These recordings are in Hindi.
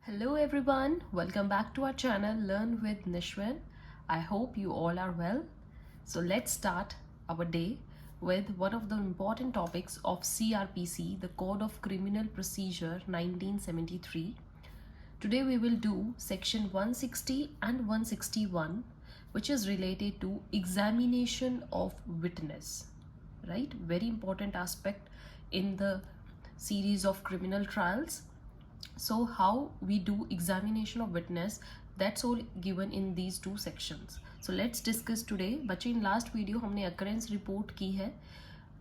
Hello everyone, welcome back to our channel Learn with Nishwin. I hope you all are well. So let's start our day with one of the important topics of CRPC, the Code of Criminal Procedure 1973. Today we will do section 160 and 161, which is related to examination of witness, right? Very important aspect in the series of criminal trials. So how we do examination of witness, that's all given in these two sections. So let's discuss today. बच्चे in last video हमने occurrence report की है.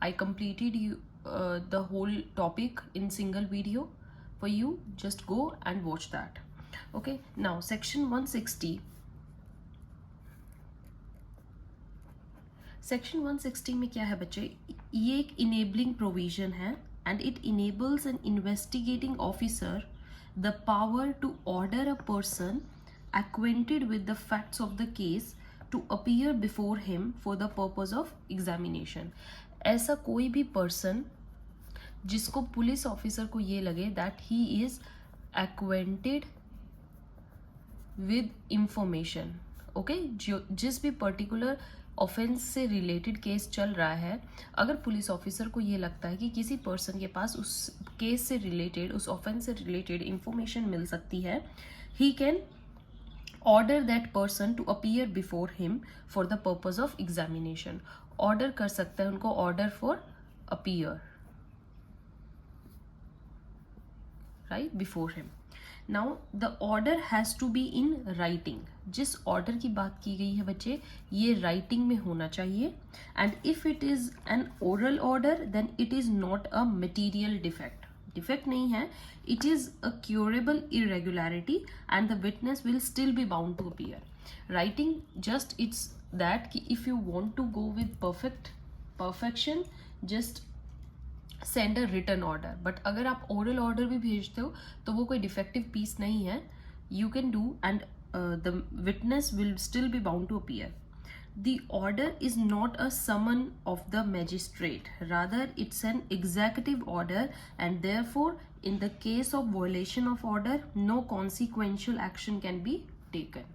I completed the whole topic in single video for you. Just go and watch that. Okay, now section 160. Section 160 में क्या है बच्चे, ये एक इनेबलिंग प्रोविजन है and it enables an investigating officer the power to order a person acquainted with the facts of the case to appear before him for the purpose of examination. ऐसा कोई भी पर्सन जिसको पुलिस ऑफिसर को ये लगे that he is acquainted with information, okay, जिस भी पर्टिकुलर ऑफेंस से रिलेटेड केस चल रहा है, अगर पुलिस ऑफिसर को ये लगता है कि किसी पर्सन के पास उस केस से रिलेटेड, उस ऑफेंस से रिलेटेड इंफॉर्मेशन मिल सकती है, he can order that person to appear before him for the purpose of examination. Order कर सकता है उनको, order for appear, right, before him. Now the order has to be in writing. जिस ऑर्डर की बात की गई है बच्चे, ये राइटिंग में होना चाहिए. And if it is an oral order then it is not a material defect. Defect नहीं है, it is a curable irregularity and the witness will still be bound to appear. Writing just it's that कि if you want to go with perfection just send a written order. But अगर आप ओरल ऑर्डर भी भेजते हो तो वो कोई डिफेक्टिव पीस नहीं है. You can do and the witness will still be bound to appear. The order is not a summon of the magistrate, rather it's an executive order and therefore in the case of violation of order no consequential action can be taken.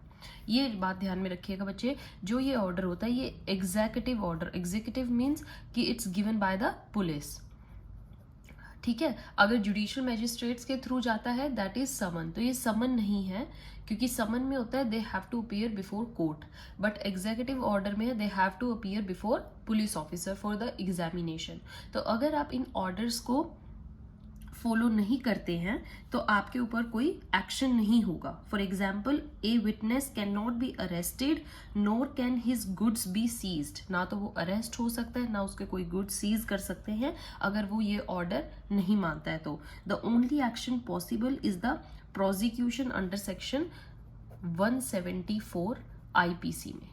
ये बात ध्यान में रखिएगा बच्चे, जो ये ऑर्डर होता है ये एग्जीक्यूटिव ऑर्डर, एग्जीक्यूटिव मीन्स कि it's given by the police, ठीक है. अगर जुडिशियल मैजिस्ट्रेट्स के थ्रू जाता है दैट इज समन, तो ये समन नहीं है, क्योंकि समन में होता है they have to appear before court, but executive order में they have to appear before police officer for the examination. तो अगर आप इन ऑर्डर्स को फॉलो नहीं करते हैं तो आपके ऊपर कोई एक्शन नहीं होगा. For example, a witness can not be arrested nor can his goods be seized. ना तो वो अरेस्ट हो सकता है ना उसके कोई गुड्स सीज कर सकते हैं अगर वो ये ऑर्डर नहीं मानता है. तो the only action possible is the prosecution under section 174 IPC में.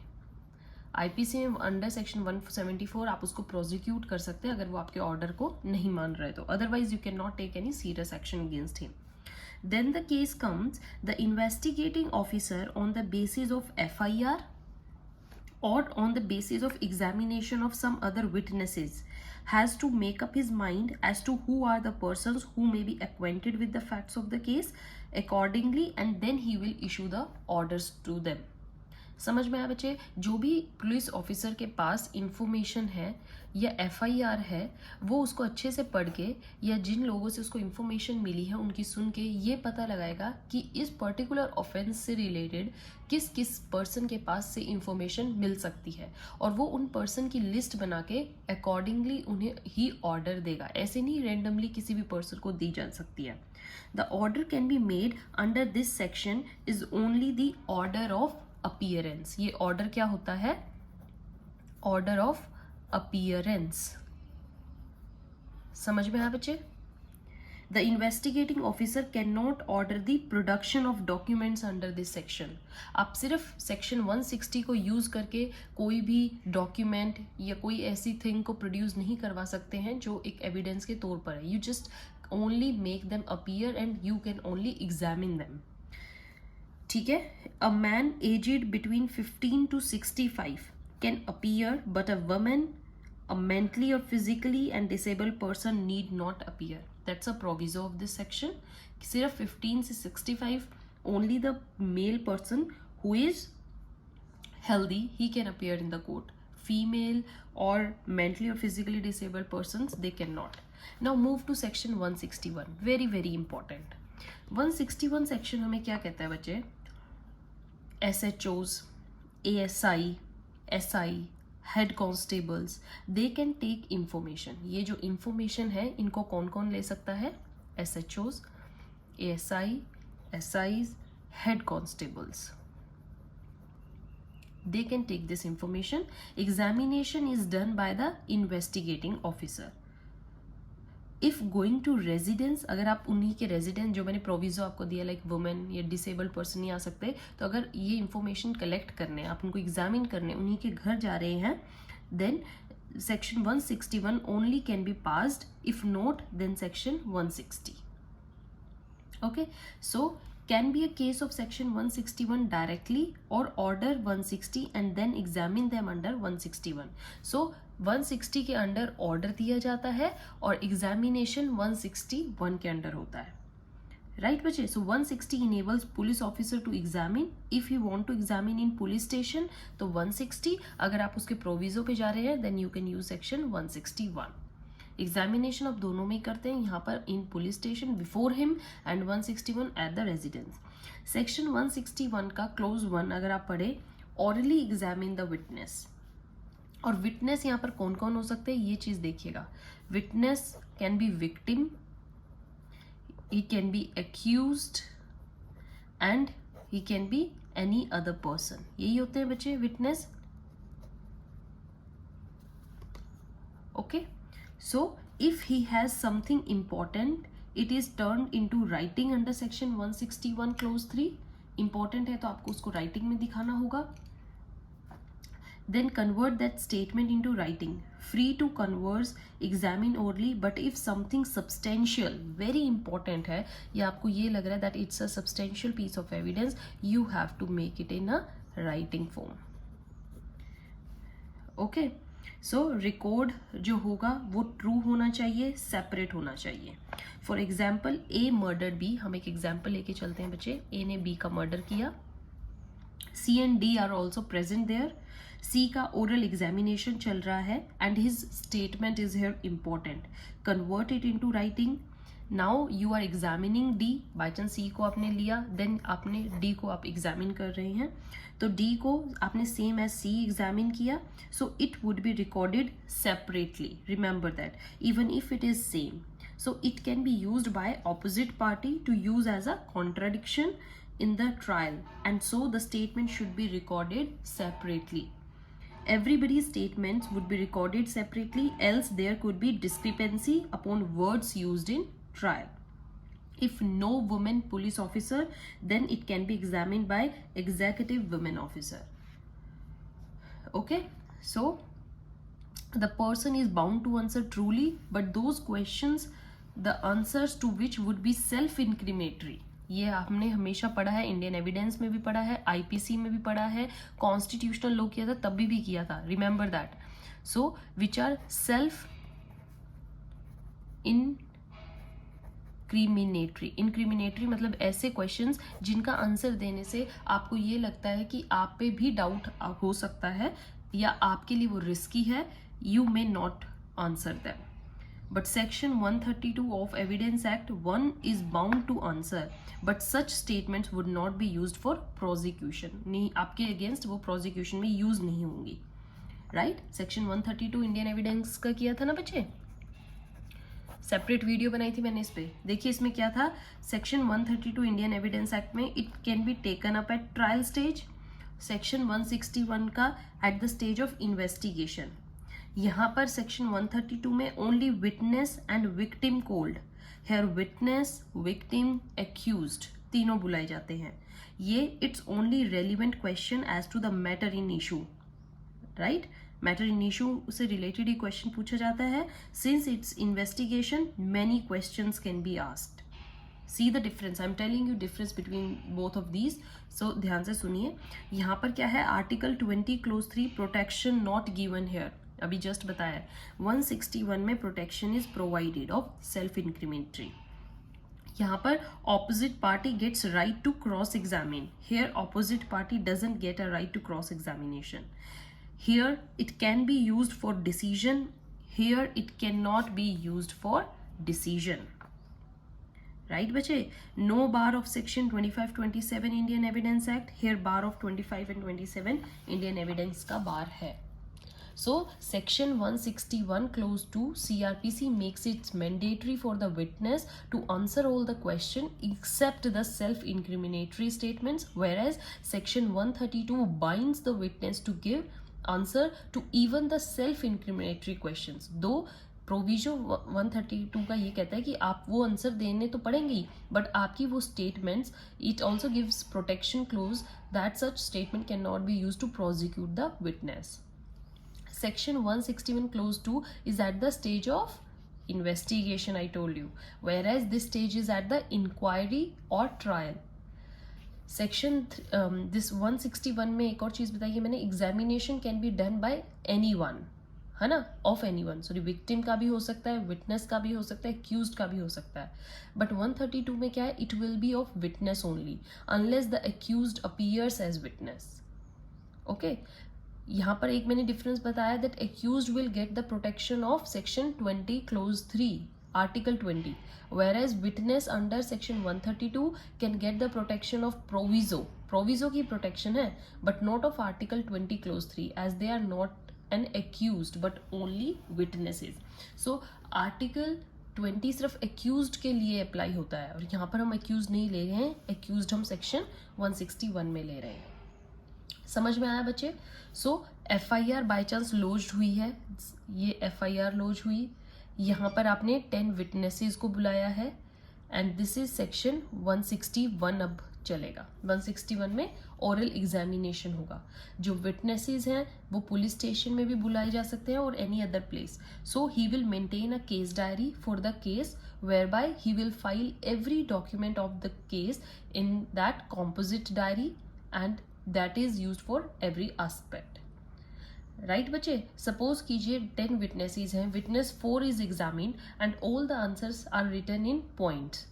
आईपीसी में अंडर सेक्शन 174 आप उसको प्रोसिक्यूट कर सकते हैं अगर वो आपके ऑर्डर को नहीं मान रहे तो. Otherwise you can not take any serious action against him. Then the case comes, the investigating officer on the basis of FIR or on the basis of examination of some other witnesses has to make up his mind as to who are the persons who may be acquainted with the facts of the case accordingly, and then he will issue the orders to them. समझ में आया बच्चे, जो भी पुलिस ऑफिसर के पास इंफॉर्मेशन है या FIR है वो उसको अच्छे से पढ़ के या जिन लोगों से उसको इंफॉर्मेशन मिली है उनकी सुन के ये पता लगाएगा कि इस पर्टिकुलर ऑफेंस से रिलेटेड किस किस पर्सन के पास से इंफॉर्मेशन मिल सकती है, और वो उन पर्सन की लिस्ट बना के अकॉर्डिंगली उन्हें ही ऑर्डर देगा. ऐसे नहीं रेंडमली किसी भी पर्सन को दी जा सकती है. The order can be made under this section is only the order of appearance. ये ऑर्डर क्या होता है? Order of appearance. समझ में आया बच्चे? The investigating officer can not order the production of documents under this section. आप सिर्फ सेक्शन 160 को यूज करके कोई भी डॉक्यूमेंट या कोई ऐसी थिंग को प्रोड्यूस नहीं करवा सकते हैं जो एक एविडेंस के तौर पर है. You just only make them appear and you can only examine them. ठीक है. A man aged between 15 to 65 can appear but a woman, a mentally or physically and disabled person need not appear. That's a proviso of this section. सिर्फ 15 से 65 only the male person who is healthy he can appear in the court. Female or mentally or physically disabled persons, they cannot. Now move to section 161. Very very important. 161 section हमें क्या कहता है बच्चे? SHOs, ASI, SI, head constables, they can take information. ये जो information है इनको कौन कौन ले सकता है? SHOs, ASI, SIs, head constables. They can take this information. Examination is done by the investigating officer. If going to residence, अगर आप उन्हीं के resident जो मैंने प्रोविजो आपको दिया लाइक वुमेन या डिसेबल्ड पर्सन नहीं आ सकते, तो अगर ये इंफॉर्मेशन कलेक्ट करने आप उनको एग्जामिन करने उन्हीं के घर जा रहे हैं, then section 161 only can be passed. If not, then section 160. Okay, so can be a case of section 161 directly or order 160 and then examine them under 161. So 160 के अंडर ऑर्डर दिया जाता है और एग्जामिनेशन 161 के अंडर होता है. राइट बच्चे? So 160 enables police officer to examine. If you want to examine in police station तो 160. अगर आप उसके प्रोविजो पे जा रहे हैं then you can use section 161. Examination आप दोनों में ही करते हैं, यहाँ पर in police station before him and 161 at the residence. Section 161 का क्लोज 1 अगर आप पढ़े, ऑरली एग्जामिन द विटनेस. और विटनेस यहाँ पर कौन कौन हो सकते हैं ये चीज देखिएगा. Witness can be victim, he can be accused and he can be any other person. यही होते हैं बच्चे witness. Okay, so if he has something important, it is turned into writing under section 161 clause 3. important है तो आपको उसको writing में दिखाना होगा. Then convert that statement into writing. Free to converse, examine orally, but if something substantial, very important है, या आपको ये लग रहा है that it's a substantial piece of evidence, you have to make it in a writing form. Okay, so record जो होगा वो true होना चाहिए, separate होना चाहिए. For example, A murdered B. हम एक example लेके चलते हैं बच्चे. A ने B का murder किया. C and D are also present there. C का oral examination चल रहा है and his statement is here important. Convert it into writing. Now you are examining D. By chance C को आपने लिया, then आपने D को आप examine कर रहे हैं, तो D को आपने same as C examine किया, so it would be recorded separately. Remember that. Even if it is same, so it can be used by opposite party to use as a contradiction in the trial, and so the statement should be recorded separately. Everybody's statements would be recorded separately, else there could be discrepancy upon words used in trial. If no woman police officer, then it can be examined by executive women officer. Okay, so the person is bound to answer truly, but those questions, the answers to which would be self-incriminatory. ये हमने हमेशा पढ़ा है, इंडियन एविडेंस में भी पढ़ा है, आईपीसी में भी पढ़ा है, कॉन्स्टिट्यूशनल लॉ किया था तब भी किया था. Remember that. So which are self incriminatory मतलब ऐसे क्वेश्चंस जिनका आंसर देने से आपको ये लगता है कि आप पे भी डाउट हो सकता है या आपके लिए वो रिस्की है, you may not answer them. But section 132 of Evidence Act 1 is bound to answer, but such statements would not be used for prosecution. नहीं, आपके against वो prosecution में use नहीं होंगी. Right? Section 132 Indian Evidence का किया था ना बच्चे? सेपरेट वीडियो बनाई थी मैंने इस पे. देखिए इसमें क्या था. सेक्शन 132 इंडियन एविडेंस एक्ट में it can be taken up at trial stage. Section 161 का at the stage of investigation. यहाँ पर सेक्शन 132 में only witness and victim called. Here witness, victim, accused तीनों बुलाए जाते हैं. ये it's only relevant question as to the matter in issue. Right, matter in issue से रिलेटेड ही क्वेश्चन पूछा जाता है. Since it's investigation many questions can be asked. See the difference, I am telling you difference between both of these. So ध्यान से सुनिए. यहाँ पर क्या है, article 20 clause 3 protection not given here. अभी जस्ट बताया 161 में protection is provided of self incriminatory. यहाँ पर opposite party gets right to cross examine. Here opposite party doesn't get a right to cross examination. Here it can be used for decision. Here it cannot be used for decision. Right बच्चे? No bar of section 25-27 Indian Evidence Act. Here bar of 25 and 27 Indian Evidence का bar है. So section 161 clause 2 CRPC makes it mandatory for the witness to answer all the question except the self-incriminatory statements, whereas section 132 binds the witness to give answer to even the self-incriminatory questions. दो प्रोविजो 132 का ये कहता है कि आप वो आंसर देने तो पड़ेंगे ही, बट आपकी वो statements, it also gives protection clause that such statement can not be use to prosecute the witness. Section 161 clause 2 is at the stage of investigation, I told you, whereas this stage is at the inquiry or trial. Section this 161 में एक और चीज बताई है मैंने, examination can be done by anyone, है ना, ऑफ एनीवन. सॉरी, विक्टिम का भी हो सकता है, विटनेस का भी हो सकता है, एक्यूज्ड का भी हो सकता है. बट 132 में क्या है, it will be of witness only unless the accused appears as witness. Okay, यहाँ पर एक मैंने डिफरेंस बताया that accused will get the protection of section 20 clause 3 Article 20, whereas witness under section 132 can get the protection of proviso. Proviso की protection है, but not of Article 20 clause 3, as they are not an accused but only witnesses. So Article 20 सिर्फ accused के लिए अप्लाई होता है, और यहाँ पर हम accused नहीं ले रहे हैं, accused हम section 161 में ले रहे हैं. समझ में आया बच्चे? सो FIR बाई चांस लॉज्ड हुई है, ये FIR लॉज हुई, यहाँ पर आपने 10 विटनेसेस को बुलाया है, एंड दिस इज सेक्शन 161 अब चलेगा. 161 में ओरल एग्जामिनेशन होगा. जो विटनेसेस हैं वो पुलिस स्टेशन में भी बुलाए जा सकते हैं और any other place. So he will maintain a case diary for the case where by he will file every document of the case in that composite diary, and that is used for every aspect. Right बच्चे? सपोज कीजिए 10 विटनेसेस हैं, witness 4 is examined and all the answers are written in points.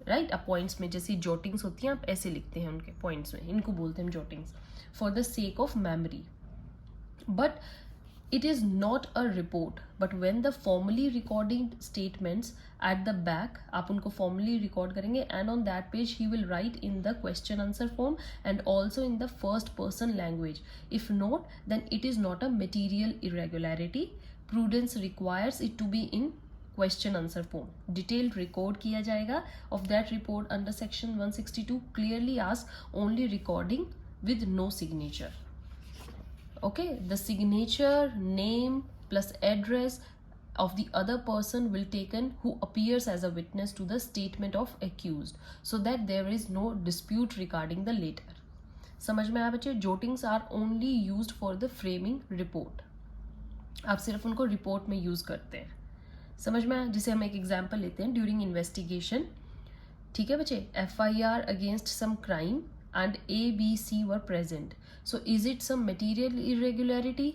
Right, अब पॉइंट्स में जैसी जोटिंग्स होती हैं आप ऐसे लिखते हैं उनके पॉइंट्स में, इनको बोलते हैं jottings for the sake of memory. But it is not a report, but when the formally recording statements at the back, आप उनको formally record करेंगे, and on that page he will write in the question answer form and also in the first person language. If not, then it is not a material irregularity. Prudence requires it to be in question answer form. Detailed record किया जाएगा of that report under section 162 clearly asks only recording with no signature. Okay, the signature, name plus address of the other person will taken who appears as a witness to the statement of accused, so that there is no dispute regarding the later. समझ में आया बच्चे? Jottings are only used for the framing report. आप सिर्फ उनको रिपोर्ट में यूज करते हैं. समझ में आया? जिसे हम एक एग्जाम्पल लेते हैं, ड्यूरिंग इन्वेस्टिगेशन. ठीक है बच्चे, FIR against some crime and A, B, C were present. So is it some material irregularity?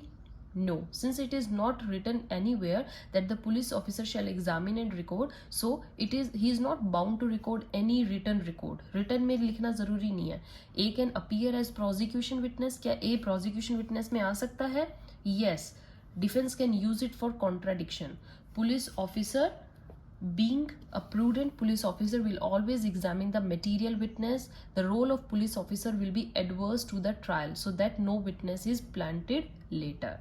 No, since it is not written anywhere that the police officer shall examine and record, so he is not bound to record any written record. Written में लिखना जरूरी नहीं है. A can appear as prosecution witness. क्या A prosecution witness में आ सकता है? Yes. Defense can use it for contradiction. Police officer, being a prudent police officer, will always examine the material witness. The role of police officer will be adverse to the trial so that no witness is planted later.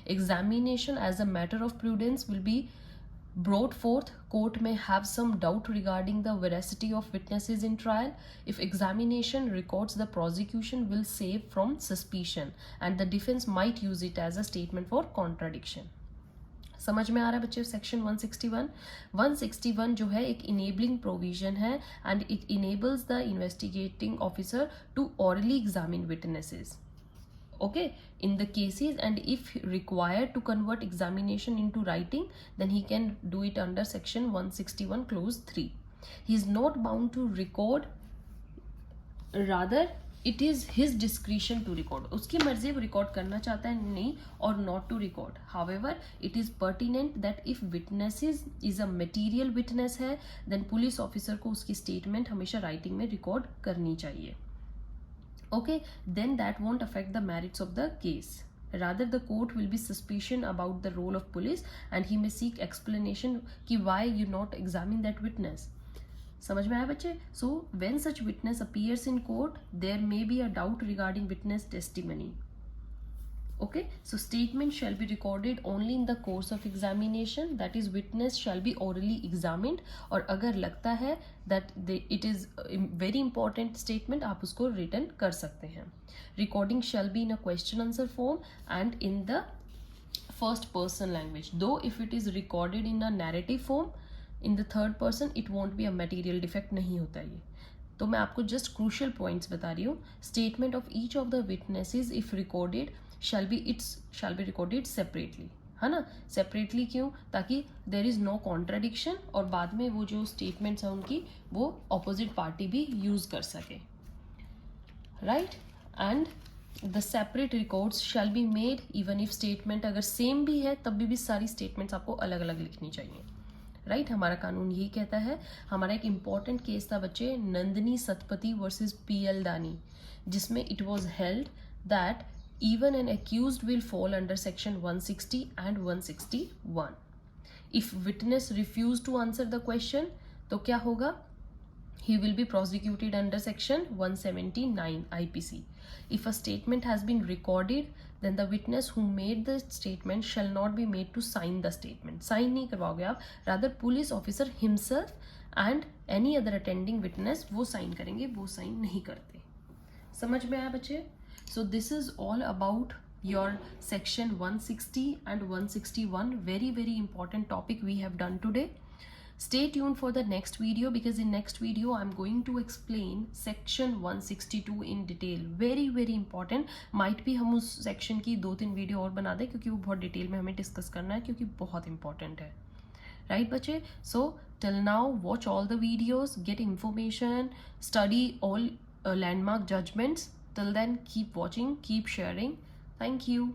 Examination as a matter of prudence will be brought forth. Court may have some doubt regarding the veracity of witnesses in trial. If examination records, the prosecution will save from suspicion and the defense might use it as a statement for contradiction. समझ में आ रहा है बच्चे? सेक्शन 161 जो है एक इनेबलिंग प्रोविजन है, and it enables the investigating officer to orally examine witnesses. Okay, in the cases, and if required to convert examination into writing, then he can do it under section 161 clause 3. He is not bound to record, rather it is his discretion to record, उसकी मर्जी वो रिकॉर्ड करना चाहता है नहीं, और not to record. However it is pertinent that if witnesses is a material witness है, देन पुलिस ऑफिसर को उसकी स्टेटमेंट हमेशा राइटिंग में रिकॉर्ड करनी चाहिए. Okay, then that won't affect the merits of the case. Rather, the court will be suspicion about the role of police and he may seek explanation कि why you not examine that witness. समझ में आया बच्चे? So, when such witness appears in court, there may be a doubt regarding witness testimony. Okay, so statement shall be recorded only in the course of examination, that is witness shall be orally examined. और अगर लगता है that it is very important statement, आप उसको written कर सकते हैं. Recording shall be in a question answer form and in the first person language. Though if it is recorded in a narrative form in the third person, it won't be a material defect, नहीं होता ये. तो मैं आपको जस्ट क्रूशियल पॉइंट्स बता रही हूँ. Statement of each of the witnesses if recorded shall be recorded separately, है ना. सेपरेटली क्यों? ताकि देर इज नो कॉन्ट्राडिक्शन और बाद में वो जो स्टेटमेंट्स हैं उनकी वो ऑपोजिट पार्टी भी यूज कर सके. Right. And the separate records shall be made even if statement अगर सेम भी है तब भी सारी स्टेटमेंट्स आपको अलग अलग लिखनी चाहिए. राइट. हमारा कानून यही कहता है. हमारा एक इम्पॉर्टेंट केस था बच्चे, नंदिनी सतपति वर्सेस PL दानी, जिसमें it was held that even an accused will fall under section 160 and 161. If witness refuse to answer the question, तो क्या होगा? He will be prosecuted under section 179 IPC. If a statement has been recorded, then the witness who made the statement shall not be made to sign the statement. Sign नहीं करवाओगे आप, rather police officer himself and any other attending witness वो sign करेंगे, वो sign नहीं करते. समझ में आया बच्चे? So this is all about your section 160 and 161. Very very important topic we have done today. Stay tuned for the next video because in next video I'm going to explain section 162 in detail. Very very important. Might be हम उस section की 2-3 वीडियो और बना दें क्योंकि वो बहुत डिटेल में हमें डिस्कस करना है क्योंकि बहुत important है. Right बच्चे? So till now watch all the videos, get information, study all landmark judgments. Till then, keep watching, keep sharing. Thank you.